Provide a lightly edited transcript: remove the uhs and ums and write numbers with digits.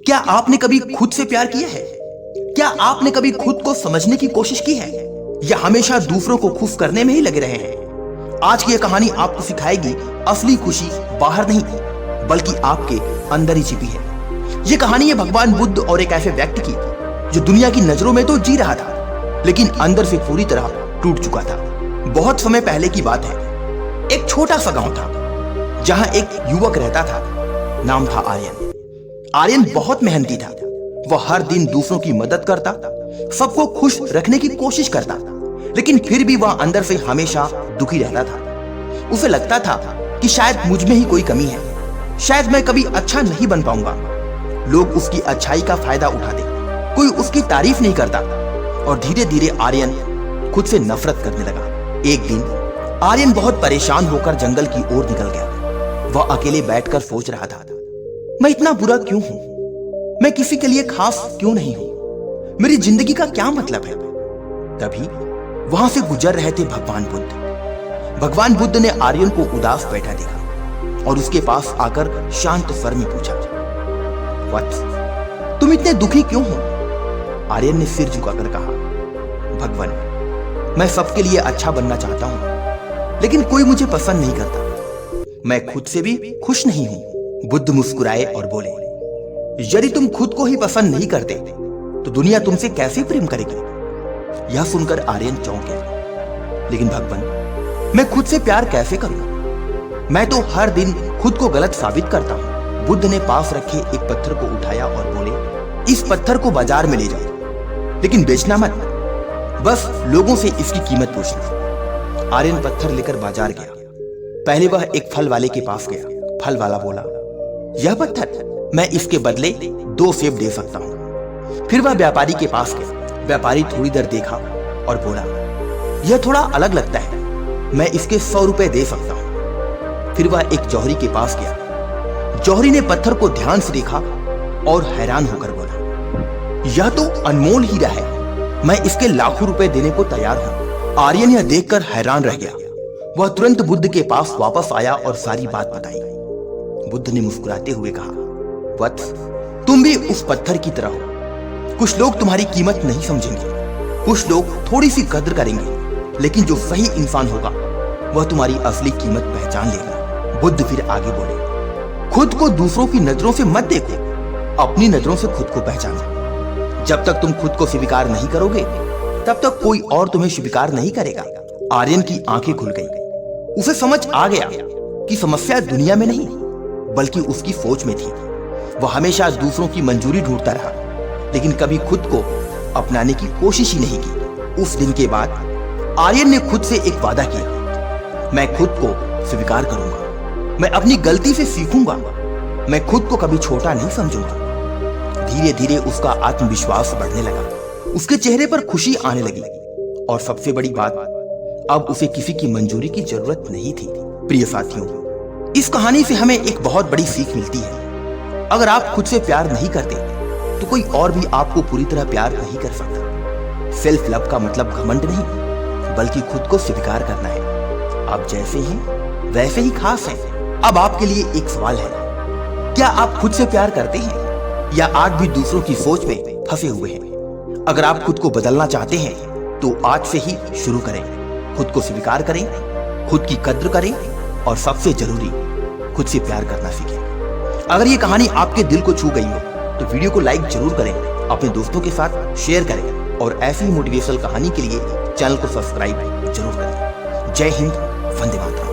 क्या आपने कभी खुद से प्यार किया है? क्या आपने कभी खुद को समझने की कोशिश की है, या हमेशा दूसरों को खुश करने में ही लगे रहे हैं? आज की यह कहानी आपको सिखाएगी असली खुशी बाहर नहीं बल्कि आपके अंदर ही छिपी है। यह कहानी है भगवान बुद्ध और एक ऐसे व्यक्ति की जो दुनिया की नजरों में तो जी रहा था, लेकिन अंदर से पूरी तरह टूट चुका था। बहुत समय पहले की बात है। एक छोटा सा गांव था जहां एक युवक रहता था। नाम था आर्यन। आर्यन बहुत मेहनती था। वह हर दिन दूसरों की मदद करता, सबको खुश रखने की कोशिश करता, लेकिन फिर भी वह अंदर से हमेशा दुखी रहता था। उसे लगता था कि शायद मुझ में ही कोई कमी है, शायद मैं कभी अच्छा नहीं बन पाऊंगा। लोग उसकी अच्छाई का फायदा उठाते, कोई उसकी तारीफ नहीं करता, और धीरे धीरे आर्यन खुद से नफरत करने लगा। एक दिन आर्यन बहुत परेशान होकर जंगल की ओर निकल गया। वह अकेले बैठकर सोच रहा था, मैं इतना बुरा क्यों हूं? मैं किसी के लिए खास क्यों नहीं हूं? मेरी जिंदगी का क्या मतलब है? तभी वहां से गुजर रहे थे भगवान बुद्ध। भगवान बुद्ध ने आर्यन को उदास बैठा देखा और उसके पास आकर शांत स्वर में पूछा, वत्स, तुम इतने दुखी क्यों हो? आर्यन ने सिर झुकाकर कहा, भगवान, मैं सबके लिए अच्छा बनना चाहता हूं, लेकिन कोई मुझे पसंद नहीं करता। मैं खुद से भी खुश नहीं हूं। बुद्ध मुस्कुराए और बोले, यदि तुम खुद को ही पसंद नहीं करते तो दुनिया तुमसे कैसे प्रेम करेगी? यह सुनकर आर्यन चौंक गया। लेकिन भगवान, मैं खुद से प्यार कैसे करूं? मैं तो हर दिन खुद को गलत साबित करता हूं। बुद्ध ने पास रखे एक पत्थर को उठाया और बोले, इस पत्थर को बाजार में ले जाओ, लेकिन बेचना मत, बस लोगों से इसकी कीमत पूछना। आर्यन पत्थर लेकर बाजार गया। पहले वह एक फल वाले के पास गया। फल वाला बोला, यह पत्थर मैं इसके बदले 2 सेब दे सकता हूं। फिर वह व्यापारी के पास गया। व्यापारी थोड़ी देर देखा और बोला, यह थोड़ा अलग लगता है, मैं इसके 100 रुपए दे सकता हूं। फिर वह एक जौहरी के पास गया। जौहरी ने पत्थर को ध्यान से देखा और हैरान होकर बोला, यह तो अनमोल हीरा है, मैं इसके लाखों रुपए देने को तैयार हूं। आर्यन यह देखकर हैरान रह गया। वह तुरंत बुद्ध के पास वापस आया और सारी बात बताई। बुद्ध ने मुस्कुराते हुए कहा, वत्स, तुम भी उस पत्थर की तरह हो। कुछ लोग तुम्हारी कीमत नहीं समझेंगे, कुछ लोग थोड़ी सी कद्र करेंगे, लेकिन जो सही इंसान होगा वह तुम्हारी असली कीमत पहचान लेगा। बुद्ध फिर आगे बोले, खुद को दूसरों की नजरों से मत देखो, अपनी नजरों से खुद को पहचानो। जब तक तुम खुद को स्वीकार नहीं करोगे तब तक कोई और तुम्हें स्वीकार नहीं करेगा। आर्यन की आंखें खुल गई। उसे समझ आ गया कि समस्या दुनिया में नहीं बल्कि उसकी सोच में थी। वह हमेशा दूसरों की मंजूरी ढूंढता रहा, लेकिन कभी खुद को अपनाने की कोशिश ही नहीं की। उस दिन के बाद आर्यन ने खुद से एक वादा किया, मैं खुद को स्वीकार करूंगा, मैं अपनी गलती से सीखूंगा, मैं खुद को कभी छोटा नहीं समझूंगा। धीरे धीरे उसका आत्मविश्वास बढ़ने लगा, उसके चेहरे पर खुशी आने लगी, और सबसे बड़ी बात, अब उसे किसी की मंजूरी की जरूरत नहीं थी। प्रिय साथियों, इस कहानी से हमें एक बहुत बड़ी सीख मिलती है। अगर आप खुद से प्यार नहीं करते तो कोई और भी आपको पूरी तरह प्यार नहीं कर सकता। सेल्फ लव का मतलब घमंड नहीं बल्कि खुद को स्वीकार करना है। आप जैसे हैं वैसे ही खास हैं। अब आपके लिए एक सवाल है, क्या आप खुद से प्यार करते हैं या आज भी दूसरों की सोच में फंसे हुए हैं? अगर आप खुद को बदलना चाहते हैं तो आज से ही शुरू करें। खुद को स्वीकार करें, खुद की कद्र करें, और सबसे जरूरी, खुद से प्यार करना सीखें। अगर ये कहानी आपके दिल को छू गई हो तो वीडियो को लाइक जरूर करें, अपने दोस्तों के साथ शेयर करें, और ऐसी ही मोटिवेशनल कहानी के लिए चैनल को सब्सक्राइब जरूर करें। जय हिंद, वंदे मातरम।